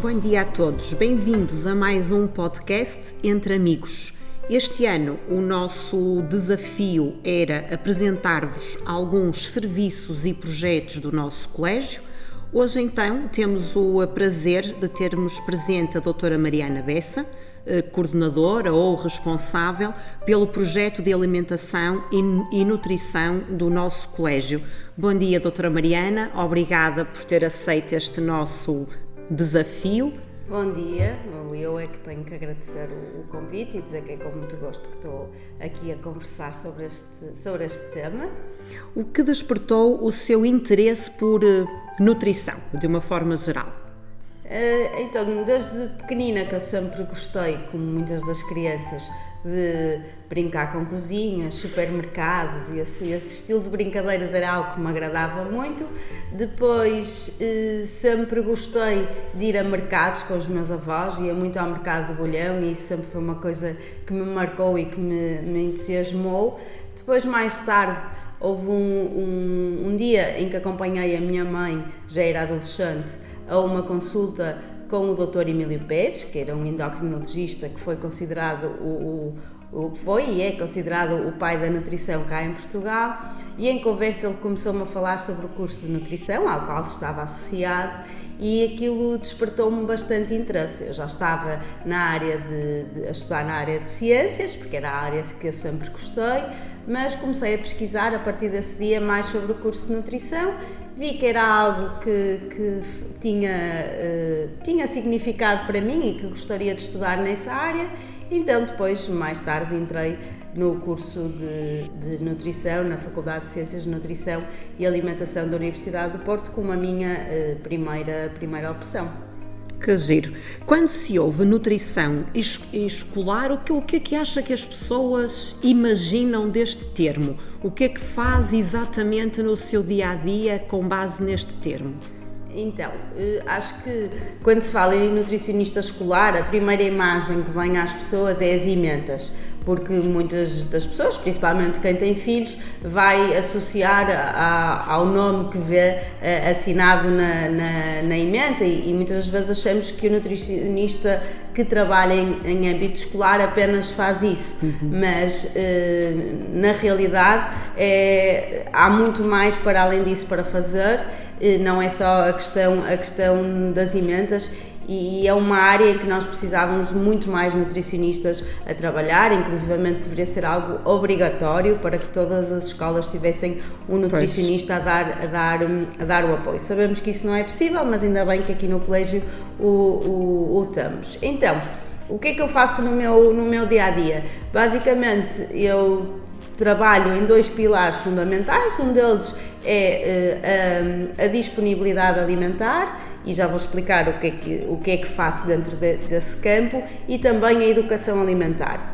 Bom dia a todos, bem-vindos a mais um podcast Entre Amigos. Este ano o nosso desafio era apresentar-vos alguns serviços e projetos do nosso colégio. Hoje então temos o prazer de termos presente a doutora Mariana Bessa, coordenadora ou responsável pelo projeto de alimentação e nutrição do nosso colégio. Bom dia, doutora Mariana, obrigada por ter aceito este nosso desafio. Bom dia, eu é que tenho que agradecer o convite e dizer que é com muito gosto que estou aqui a conversar sobre este tema. O que despertou o seu interesse por nutrição, de uma forma geral? Então, desde pequenina que eu sempre gostei, como muitas das crianças, de brincar com cozinhas, supermercados e esse estilo de brincadeiras era algo que me agradava muito. Depois sempre gostei de ir a mercados com os meus avós, ia muito ao mercado de Bolhão e isso sempre foi uma coisa que me marcou e que me entusiasmou. Depois, mais tarde, houve um dia em que acompanhei a minha mãe, já era adolescente, a uma consulta com o Dr. Emílio Pérez, que era um endocrinologista que foi considerado foi e é considerado o pai da nutrição cá em Portugal, e em conversa ele começou-me a falar sobre o curso de nutrição ao qual estava associado e aquilo despertou-me bastante interesse. Eu já estava na área a estudar na área de ciências, porque era a área que eu sempre gostei, mas comecei a pesquisar a partir desse dia mais sobre o curso de nutrição. Vi que era algo que tinha significado para mim e que gostaria de estudar nessa área. Então depois, mais tarde, entrei no curso de nutrição, na Faculdade de Ciências de Nutrição e Alimentação da Universidade do Porto, como a minha primeira opção. Que giro! Quando se ouve nutrição escolar, o que é que acha que as pessoas imaginam deste termo? O que é que faz exatamente no seu dia-a-dia com base neste termo? Então, acho que quando se fala em nutricionista escolar, a primeira imagem que vem às pessoas é as ementas, porque muitas das pessoas, principalmente quem tem filhos, vai associar ao nome que vê assinado na ementa e muitas das vezes achamos que o nutricionista que trabalha em âmbito escolar apenas faz isso, mas na realidade há muito mais para além disso para fazer. Não é só a questão das ementas, e é uma área em que nós precisávamos muito mais nutricionistas a trabalhar, inclusivamente deveria ser algo obrigatório para que todas as escolas tivessem um nutricionista a dar o apoio. Sabemos que isso não é possível, mas ainda bem que aqui no colégio o temos. Então, o que é que eu faço no meu dia-a-dia? Basicamente, eu trabalho em dois pilares fundamentais. Um deles é a disponibilidade alimentar, e já vou explicar o que é que faço dentro desse campo, e também a educação alimentar.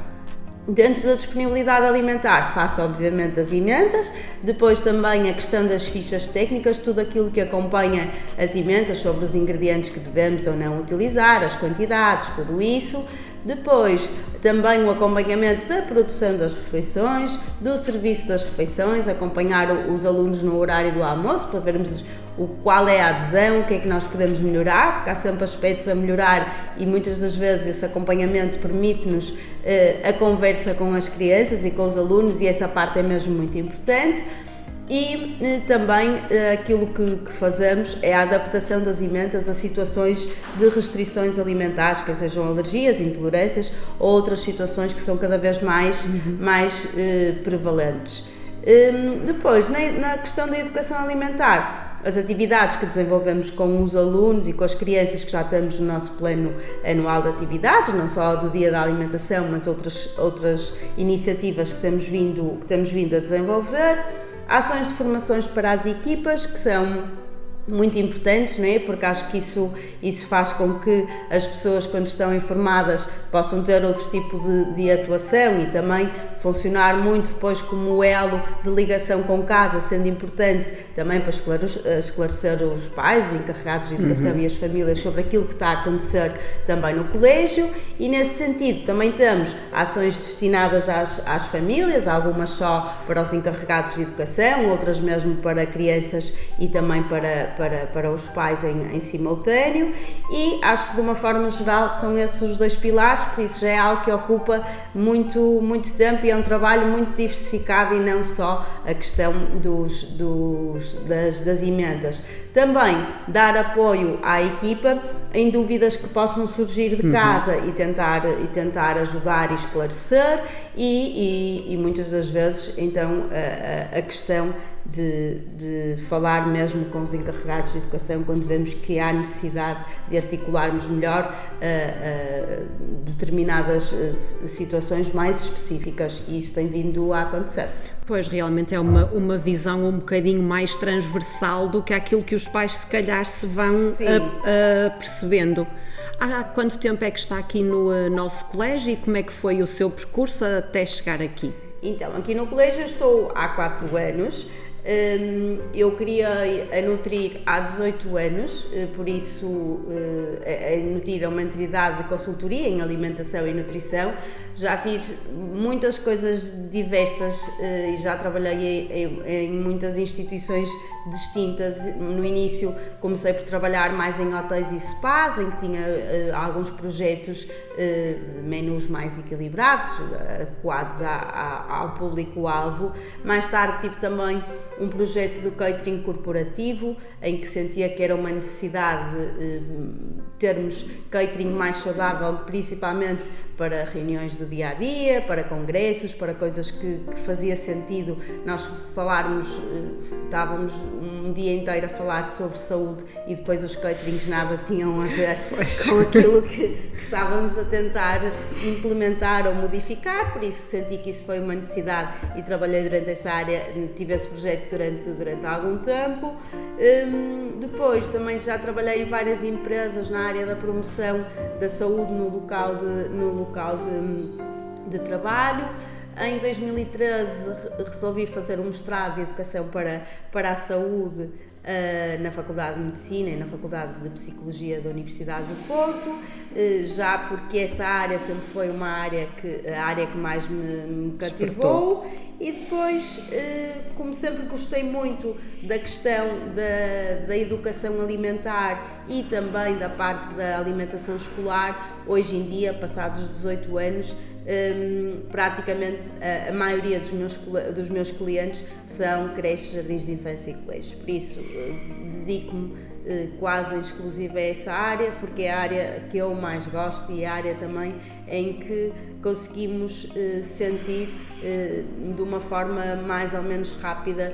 Dentro da disponibilidade alimentar faço obviamente as ementas, depois também a questão das fichas técnicas, tudo aquilo que acompanha as ementas sobre os ingredientes que devemos ou não utilizar, as quantidades, tudo isso. Depois também o acompanhamento da produção das refeições, do serviço das refeições, acompanhar os alunos no horário do almoço para vermos qual é a adesão, o que é que nós podemos melhorar, porque há sempre aspectos a melhorar e muitas das vezes esse acompanhamento permite-nos a conversa com as crianças e com os alunos, e essa parte é mesmo muito importante. E também aquilo que fazemos é a adaptação das ementas a situações de restrições alimentares, que sejam alergias, intolerâncias ou outras situações que são cada vez mais prevalentes. Depois, na questão da educação alimentar, as atividades que desenvolvemos com os alunos e com as crianças, que já temos no nosso plano anual de atividades, não só do Dia da Alimentação, mas outras iniciativas que temos vindo a desenvolver. Ações de formações para as equipas, que são muito importantes, não é? Porque acho que isso faz com que as pessoas, quando estão informadas, possam ter outro tipo de atuação e também funcionar muito depois como elo de ligação com casa, sendo importante também para esclarecer os pais, os encarregados de educação e as famílias sobre aquilo que está a acontecer também no colégio, e nesse sentido também temos ações destinadas às famílias, algumas só para os encarregados de educação, outras mesmo para crianças e também para os pais em simultâneo, e acho que de uma forma geral são esses os dois pilares, por isso já é algo que ocupa muito tempo e é um trabalho muito diversificado e não só a questão das emendas. Também dar apoio à equipa em dúvidas que possam surgir de casa e tentar ajudar e esclarecer e muitas das vezes então a questão de falar mesmo com os encarregados de educação quando vemos que há necessidade de articularmos melhor determinadas situações mais específicas, e isso tem vindo a acontecer. Pois, realmente é uma visão um bocadinho mais transversal do que aquilo que os pais se calhar se vão percebendo. Há quanto tempo é que está aqui no nosso colégio e como é que foi o seu percurso até chegar aqui? Então, aqui no colégio estou há 4 anos. Eu criei a Nutrir há 18 anos, por isso a Nutrir é uma entidade de consultoria em alimentação e nutrição. Já fiz muitas coisas diversas e já trabalhei em muitas instituições distintas. No início comecei por trabalhar mais em hotéis e spas, em que tinha alguns projetos de menus mais equilibrados, adequados ao público-alvo. Mais tarde tive também um projeto do catering corporativo, em que sentia que era uma necessidade de termos catering mais saudável, principalmente para reuniões do dia-a-dia, para congressos, para coisas que fazia sentido nós falarmos, estávamos um dia inteiro a falar sobre saúde e depois os caterings nada tinham a ver com aquilo que estávamos a tentar implementar ou modificar, por isso senti que isso foi uma necessidade e trabalhei durante essa área, tive esse projeto durante algum tempo. Depois também já trabalhei em várias empresas na área da promoção da saúde no local de trabalho. Em 2013 resolvi fazer um mestrado de Educação para a Saúde na Faculdade de Medicina e na Faculdade de Psicologia da Universidade do Porto, já porque essa área sempre foi a área que mais me cativou. E depois, como sempre gostei muito da questão da educação alimentar e também da parte da alimentação escolar, hoje em dia, passados 18 anos, praticamente a maioria dos meus clientes são creches, jardins de infância e colégios. Por isso, dedico-me quase em exclusiva a essa área, porque é a área que eu mais gosto e é a área também em que conseguimos sentir de uma forma mais ou menos rápida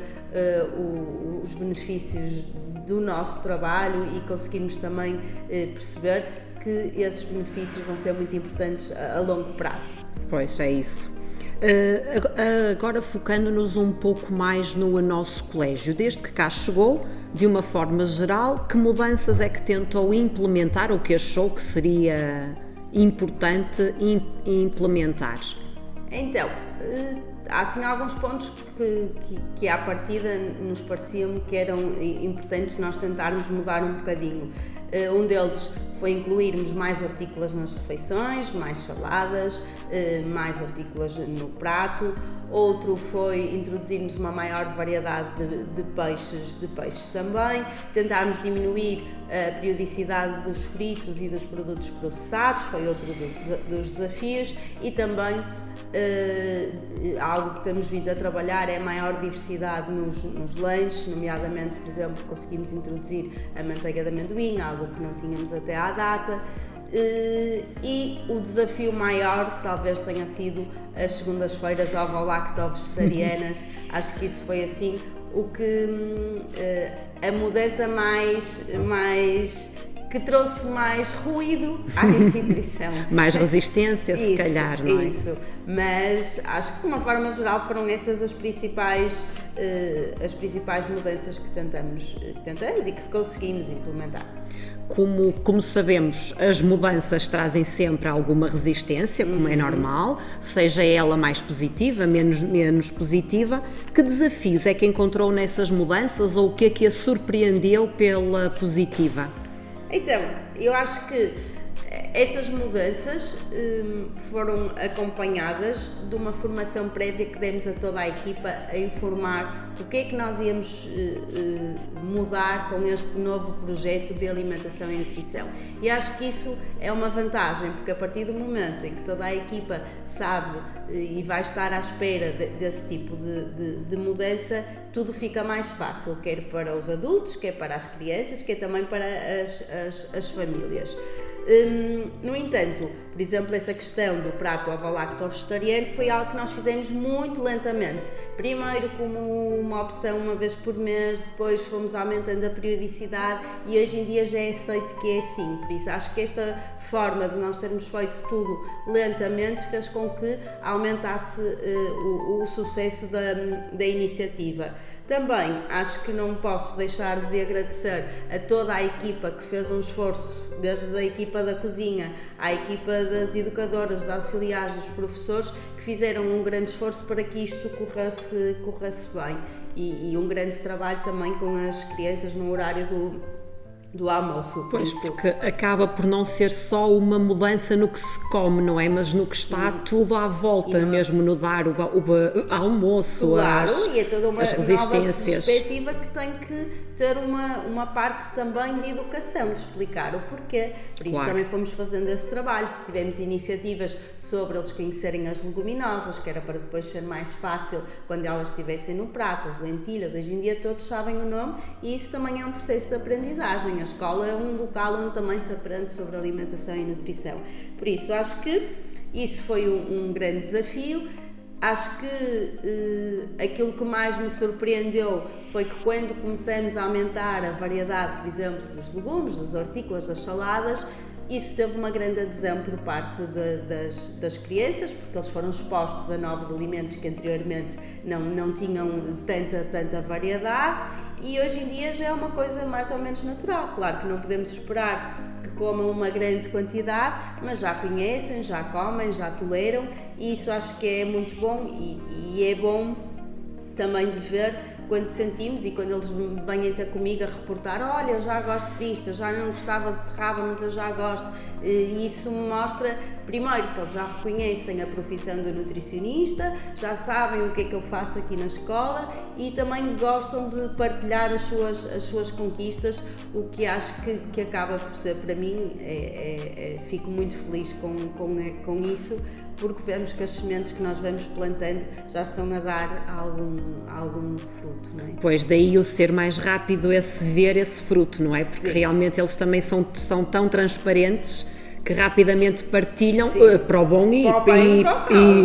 os benefícios do nosso trabalho e conseguirmos também perceber que esses benefícios vão ser muito importantes a longo prazo. Pois, é isso. Agora focando-nos um pouco mais no nosso colégio, desde que cá chegou, de uma forma geral, que mudanças é que tentou implementar ou que achou que seria importante implementar? Então, há assim alguns pontos que à partida nos pareciam que eram importantes nós tentarmos mudar um bocadinho. Um deles foi incluirmos mais hortícolas nas refeições, mais saladas, mais hortícolas no prato. Outro foi introduzirmos uma maior variedade de peixes também, tentarmos diminuir a periodicidade dos fritos e dos produtos processados, foi outro dos desafios, e também algo que temos vindo a trabalhar é a maior diversidade nos lanches, nomeadamente, por exemplo, conseguimos introduzir a manteiga de amendoim, algo que não tínhamos até à data. E o desafio maior talvez tenha sido as segundas-feiras ovo-lacto-vegetarianas. Acho que isso foi assim o que a mudança que trouxe mais ruído à instituição. Mais resistência, se calhar, não é? Isso, mas acho que de uma forma geral foram essas as principais mudanças que tentamos e que conseguimos implementar. Como sabemos, as mudanças trazem sempre alguma resistência, como é normal, seja ela mais positiva, menos positiva. Que desafios é que encontrou nessas mudanças ou o que a surpreendeu pela positiva? Então, eu acho que essas mudanças foram acompanhadas de uma formação prévia que demos a toda a equipa a informar o que é que nós íamos mudar com este novo projeto de alimentação e nutrição. E acho que isso é uma vantagem, porque a partir do momento em que toda a equipa sabe e vai estar à espera desse tipo de mudança, tudo fica mais fácil, quer para os adultos, quer para as crianças, quer também para as famílias. No entanto, por exemplo, essa questão do prato ovo-lacto-vegetariano foi algo que nós fizemos muito lentamente. Primeiro como uma opção uma vez por mês, depois fomos aumentando a periodicidade e hoje em dia já é aceito que é assim. Por isso acho que esta forma de nós termos feito tudo lentamente fez com que aumentasse o sucesso da iniciativa. Também acho que não posso deixar de agradecer a toda a equipa que fez um esforço, desde a equipa da cozinha, à equipa das educadoras, dos auxiliares, dos professores, que fizeram um grande esforço para que isto corresse bem. E um grande trabalho também com as crianças no horário do almoço. Pois, porque acaba por não ser só uma mudança no que se come, não é? Mas no que está tudo à volta, mesmo no dar o almoço, claro, e é toda uma as resistências. Nova perspectiva que tem que ter uma parte também de educação, de explicar o porquê. Por isso também fomos fazendo esse trabalho, tivemos iniciativas sobre eles conhecerem as leguminosas, que era para depois ser mais fácil quando elas estivessem no prato, as lentilhas. Hoje em dia todos sabem o nome e isso também é um processo de aprendizagem. A escola é um local onde também se aprende sobre alimentação e nutrição. Por isso, acho que isso foi um grande desafio. Acho que aquilo que mais me surpreendeu foi que quando começamos a aumentar a variedade, por exemplo, dos legumes, dos hortícolas, das saladas, isso teve uma grande adesão por parte das crianças, porque eles foram expostos a novos alimentos que anteriormente não tinham tanta variedade e hoje em dia já é uma coisa mais ou menos natural. Claro que não podemos esperar que comam uma grande quantidade, mas já conhecem, já comem, já toleram e isso acho que é muito bom e é bom também de ver quando sentimos e quando eles vêm ter comigo a reportar, olha, eu já gosto disto, eu já não gostava de terraba, mas eu já gosto. E isso me mostra, primeiro, que eles já reconhecem a profissão do nutricionista, já sabem o que é que eu faço aqui na escola e também gostam de partilhar as suas conquistas, o que acho que acaba por ser, para mim, fico muito feliz com isso, porque vemos que as sementes que nós vamos plantando já estão a dar algum fruto, não é? Pois, daí o ser mais rápido ver esse fruto, não é? Porque realmente eles também são tão transparentes que rapidamente partilham para o bom e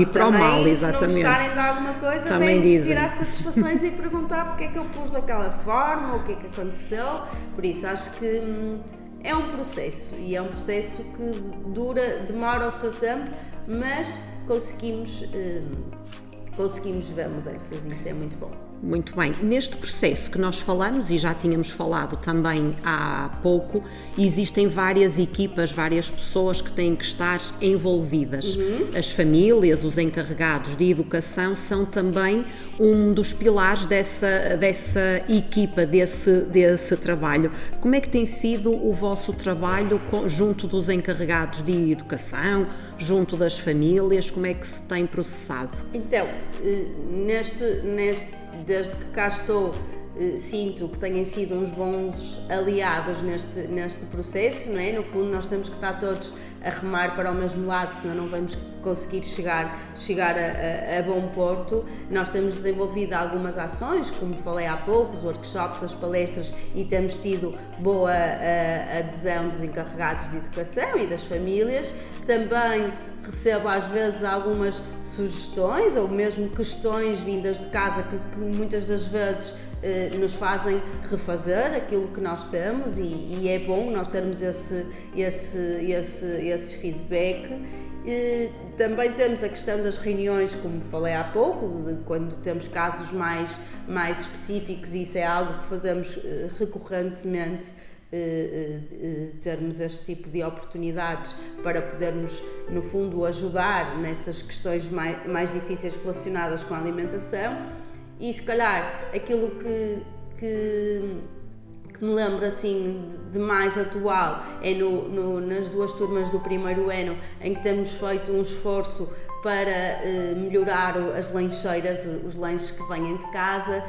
para o mal, exatamente. Se não gostarem de alguma coisa, também vêm tirar satisfações e perguntar porque é que eu pus daquela forma, o que é que aconteceu. Por isso, acho que é um processo e é um processo que demora o seu tempo, mas conseguimos ver mudanças e isso é muito bom. Muito bem. Neste processo que nós falamos, e já tínhamos falado também há pouco, existem várias equipas, várias pessoas que têm que estar envolvidas. As famílias, os encarregados de educação são também um dos pilares dessa equipa, desse trabalho. Como é que tem sido o vosso trabalho junto dos encarregados de educação, junto das famílias? Como é que se tem processado? Então, desde que cá estou, sinto que têm sido uns bons aliados neste processo, não é? No fundo, nós temos que estar todos a remar para o mesmo lado, senão não vamos conseguir chegar a bom porto. Nós temos desenvolvido algumas ações, como falei há pouco, os workshops, as palestras, e temos tido boa adesão dos encarregados de educação e das famílias. Também recebo às vezes algumas sugestões ou mesmo questões vindas de casa que muitas das vezes nos fazem refazer aquilo que nós temos e é bom nós termos esse feedback. Também temos a questão das reuniões, como falei há pouco, de quando temos casos mais específicos, e isso é algo que fazemos recorrentemente termos este tipo de oportunidades para podermos, no fundo, ajudar nestas questões mais difíceis relacionadas com a alimentação. E se calhar aquilo que me lembro assim de mais atual é nas 2 turmas do primeiro ano, em que temos feito um esforço para melhorar as lancheiras, os lanches que vêm de casa,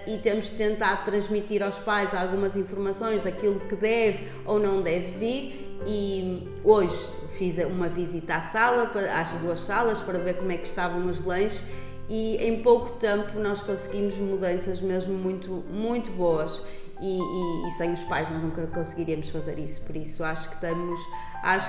e temos tentado transmitir aos pais algumas informações daquilo que deve ou não deve vir. E hoje fiz uma visita à sala, às 2 salas, para ver como é que estavam os lanches, e em pouco tempo nós conseguimos mudanças mesmo muito, muito boas. E sem os pais nós nunca conseguiríamos fazer isso. Por isso acho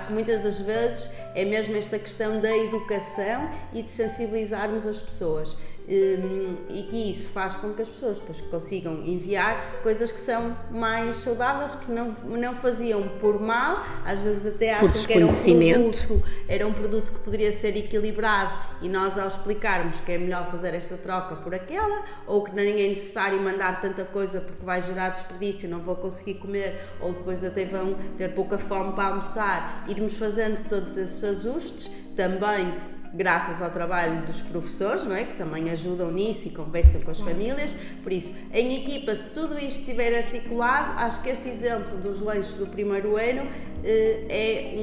que muitas das vezes é mesmo esta questão da educação e de sensibilizarmos as pessoas, e que isso faz com que as pessoas depois consigam enviar coisas que são mais saudáveis, que não faziam por mal, às vezes até acham que era um produto que poderia ser equilibrado, e nós, ao explicarmos que é melhor fazer esta troca por aquela, ou que nem é necessário mandar tanta coisa porque vai gerar desperdício, não vou conseguir comer, ou depois até vão ter pouca fome para almoçar, irmos fazendo todos esses ajustes, também graças ao trabalho dos professores, não é? Que também ajudam nisso e conversam com as famílias. Por isso, em equipa, se tudo isto estiver articulado, acho que este exemplo dos lanches do primeiro ano é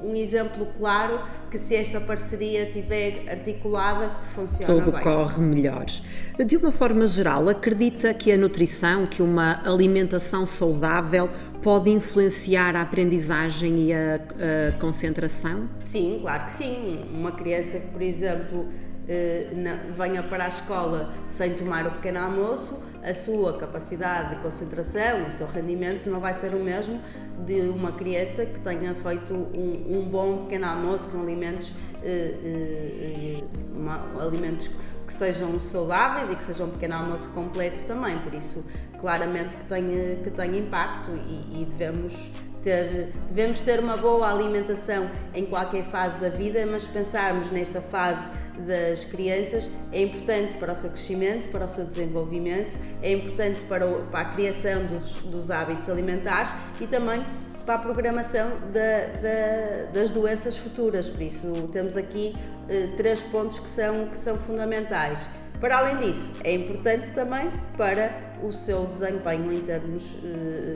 um exemplo claro que, se esta parceria estiver articulada, funciona tudo bem. Corre melhor. De uma forma geral, acredita que a nutrição, que uma alimentação saudável pode influenciar a aprendizagem e a concentração? Sim, claro que sim. Uma criança que, por exemplo, venha para a escola sem tomar o pequeno almoço, a sua capacidade de concentração, o seu rendimento não vai ser o mesmo de uma criança que tenha feito um bom pequeno almoço com alimentos que sejam saudáveis e que sejam um pequeno almoço completo também. Por isso, claramente que tem impacto, e devemos ter uma boa alimentação em qualquer fase da vida, mas pensarmos nesta fase das crianças é importante para o seu crescimento, para o seu desenvolvimento, é importante para a criação dos hábitos alimentares e também para a programação das doenças futuras. Por isso, temos aqui 3 pontos que são fundamentais. Para além disso, é importante também para o seu desempenho em termos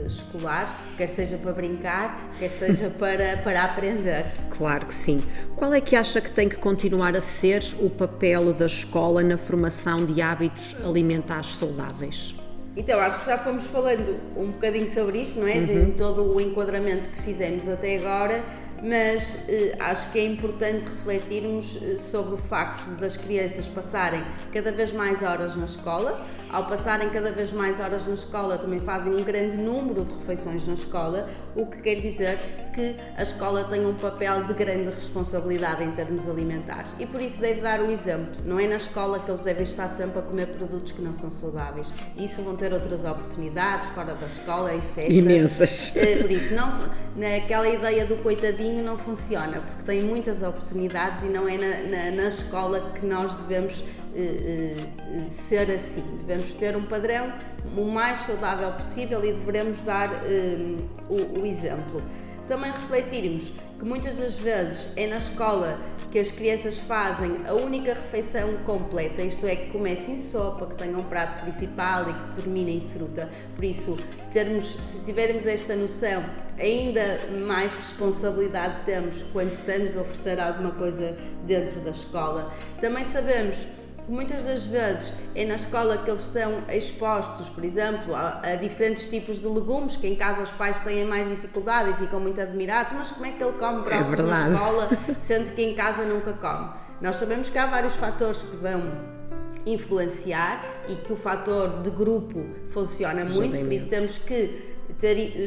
escolares, quer seja para brincar, quer seja para aprender. Claro que sim. Qual é que acha que tem que continuar a ser o papel da escola na formação de hábitos alimentares saudáveis? Então, acho que já fomos falando um bocadinho sobre isto, não é? De todo o enquadramento que fizemos até agora, mas acho que é importante refletirmos sobre o facto das crianças passarem cada vez mais horas na escola. Ao passarem cada vez mais horas na escola, também fazem um grande número de refeições na escola, o que quer dizer que a escola tem um papel de grande responsabilidade em termos alimentares, e por isso deve dar o exemplo. Não é na escola que eles devem estar sempre a comer produtos que não são saudáveis. Isso vão ter outras oportunidades fora da escola e festas. Imensas. Por isso, aquela ideia do coitadinho não funciona, porque tem muitas oportunidades e não é na escola que nós devemos ser assim. Devemos ter um padrão o mais saudável possível e devemos dar o exemplo. Também refletirmos que muitas das vezes é na escola que as crianças fazem a única refeição completa, isto é, que comecem em sopa, que tenham um prato principal e que terminem em fruta. Por isso, se tivermos esta noção, ainda mais responsabilidade temos quando estamos a oferecer alguma coisa dentro da escola. Também sabemos que muitas das vezes é na escola que eles estão expostos, por exemplo, a diferentes tipos de legumes, que em casa os pais têm mais dificuldade e ficam muito admirados, mas como é que ele come brócolis na escola, sendo que em casa nunca come? Nós sabemos que há vários fatores que vão influenciar e que o fator de grupo funciona muito, por isso temos que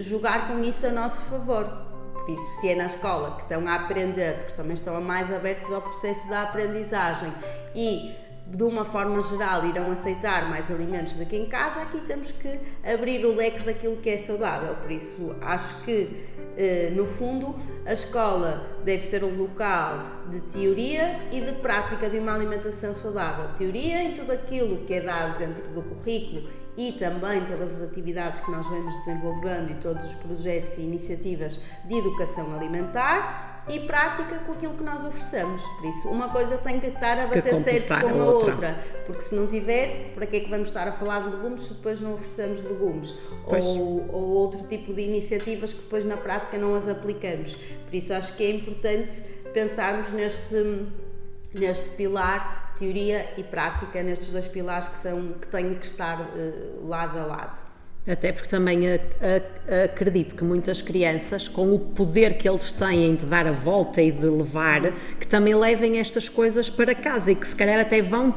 jogar com isso a nosso favor. Por isso, se é na escola que estão a aprender, porque também estão mais abertos ao processo da aprendizagem e de uma forma geral irão aceitar mais alimentos do que em casa, aqui temos que abrir o leque daquilo que é saudável. Por isso, acho que no fundo a escola deve ser um local de teoria e de prática de uma alimentação saudável. Teoria em tudo aquilo que é dado dentro do currículo e também todas as atividades que nós vamos desenvolvendo e todos os projetos e iniciativas de educação alimentar, e prática com aquilo que nós oferecemos. Por isso, uma coisa tem que estar a bater certo com a outra, porque se não tiver, para que é que vamos estar a falar de legumes se depois não oferecemos legumes? Ou outro tipo de iniciativas que depois na prática não as aplicamos. Por isso, acho que é importante pensarmos neste pilar, teoria e prática, nestes dois pilares que têm que estar lado a lado. Até porque também acredito que muitas crianças, com o poder que eles têm de dar a volta e de levar, que também levem estas coisas para casa e que se calhar até vão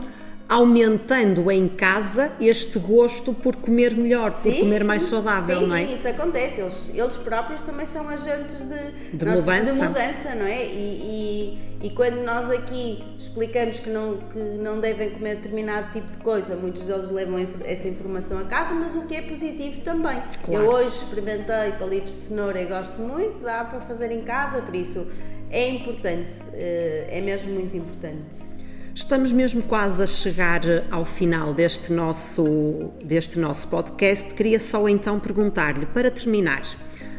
aumentando em casa este gosto por comer melhor, por comer mais saudável, não é? Sim, isso acontece. Eles próprios também são agentes de mudança, não é? E quando nós aqui explicamos que não devem comer determinado tipo de coisa, muitos deles levam essa informação a casa, mas o que é positivo também. Claro. Eu hoje experimentei palitos de cenoura e gosto muito, dá para fazer em casa, por isso é importante, é mesmo muito importante. Estamos mesmo quase a chegar ao final deste nosso podcast. Queria só então perguntar-lhe, para terminar,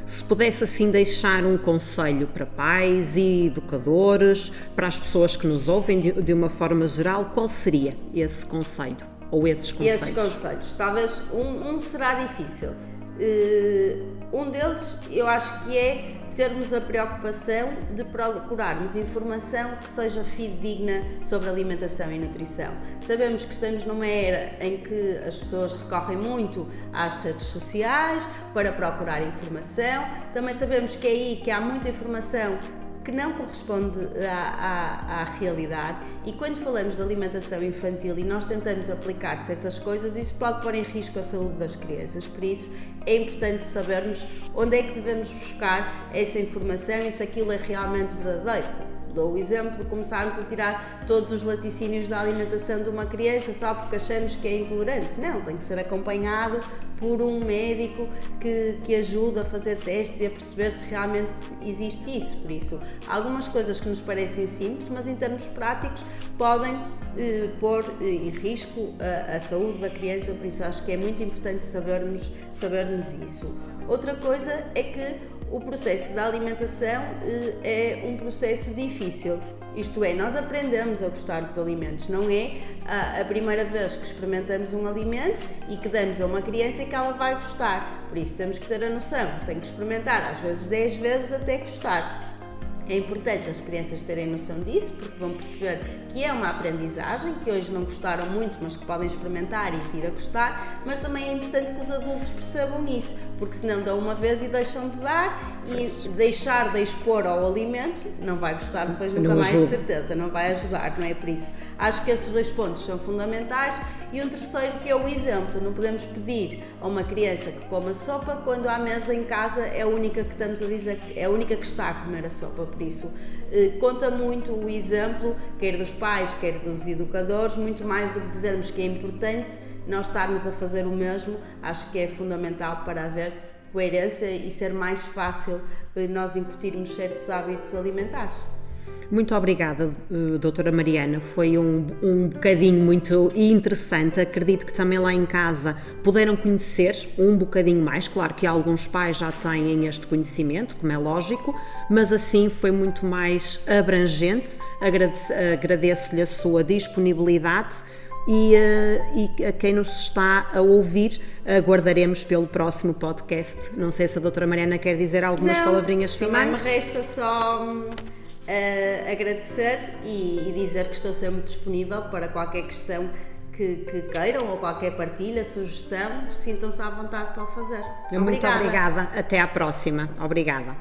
se pudesse assim deixar um conselho para pais e educadores, para as pessoas que nos ouvem de uma forma geral, qual seria esse conselho ou esses conselhos? Esses conselhos, talvez um será difícil. Um deles eu acho que é termos a preocupação de procurarmos informação que seja fidedigna sobre alimentação e nutrição. Sabemos que estamos numa era em que as pessoas recorrem muito às redes sociais para procurar informação. Também sabemos que é aí que há muita informação que não corresponde à realidade, e quando falamos de alimentação infantil e nós tentamos aplicar certas coisas, isso pode pôr em risco a saúde das crianças. Por isso é importante sabermos onde é que devemos buscar essa informação e se aquilo é realmente verdadeiro. Dou o exemplo de começarmos a tirar todos os laticínios da alimentação de uma criança só porque achamos que é intolerante. Não, tem que ser acompanhado por um médico que ajude a fazer testes e a perceber se realmente existe isso. Por isso, algumas coisas que nos parecem simples, mas em termos práticos podem pôr em risco a saúde da criança, por isso acho que é muito importante sabermos isso. Outra coisa é que o processo da alimentação é um processo difícil, isto é, nós aprendemos a gostar dos alimentos, não é a primeira vez que experimentamos um alimento e que damos a uma criança que ela vai gostar, por isso temos que ter a noção, tem que experimentar às vezes 10 vezes até gostar. É importante as crianças terem noção disso, porque vão perceber que é uma aprendizagem, que hoje não gostaram muito, mas que podem experimentar e vir a gostar, mas também é importante que os adultos percebam isso, porque senão dão uma vez e deixam de dar, e deixar de expor ao alimento não vai gostar depois nunca mais, de certeza, não vai ajudar, não é? Por isso, acho que esses dois pontos são fundamentais. E um terceiro, que é o exemplo, não podemos pedir a uma criança que coma sopa quando à mesa em casa é a única que estamos a dizer, é a única que está a comer a sopa. Por isso, conta muito o exemplo, quer dos pais, quer dos educadores, muito mais do que dizermos que é importante nós estarmos a fazer o mesmo. Acho que é fundamental para haver coerência e ser mais fácil nós incutirmos certos hábitos alimentares. Muito obrigada, doutora Mariana, foi um bocadinho muito interessante. Acredito que também lá em casa puderam conhecer um bocadinho mais. Claro que alguns pais já têm este conhecimento, como é lógico, mas assim foi muito mais abrangente. Agradeço-lhe a sua disponibilidade e a quem nos está a ouvir, aguardaremos pelo próximo podcast. Não sei se a doutora Mariana quer dizer algumas palavrinhas finais. Não, me resta só agradecer e dizer que estou sempre disponível para qualquer questão que queiram ou qualquer partilha, sugestão, sintam-se à vontade para o fazer. Muito obrigada. Até à próxima. Obrigada.